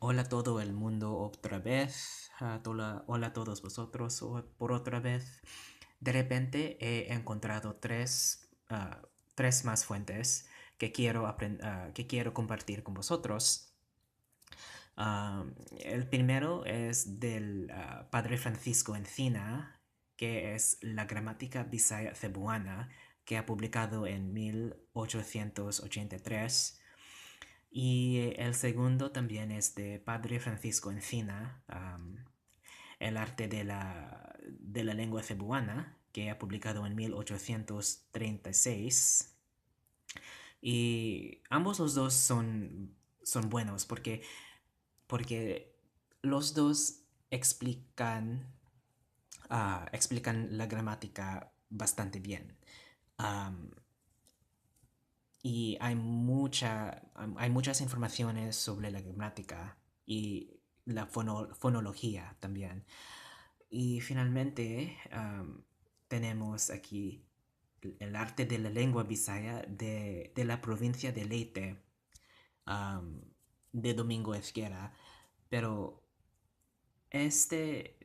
Hola a todo el mundo otra vez. Hola a todos vosotros por otra vez. De repente he encontrado tres más fuentes que quiero compartir con vosotros. El primero es del padre Francisco Encina, que es la gramática Bisaya Cebuana, que ha publicado en 1883. Y el segundo también es de Padre Francisco Encina, El arte de la lengua cebuana, que ha publicado en 1836. Y ambos los dos son buenos porque los dos explican la gramática bastante bien. Am, y hay muchas informaciones sobre la gramática y la fonología también. Y finalmente tenemos aquí el arte de la lengua bisaya de la provincia de Leyte, am, de Domingo Esquera. Pero este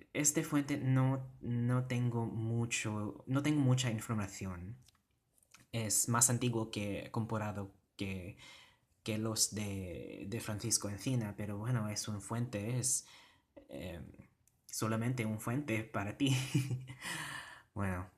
fuente no tengo mucha información. Es más antiguo que comparado que los de Francisco Encina, pero bueno, es un fuente, es eh, solamente un fuente para ti. Bueno,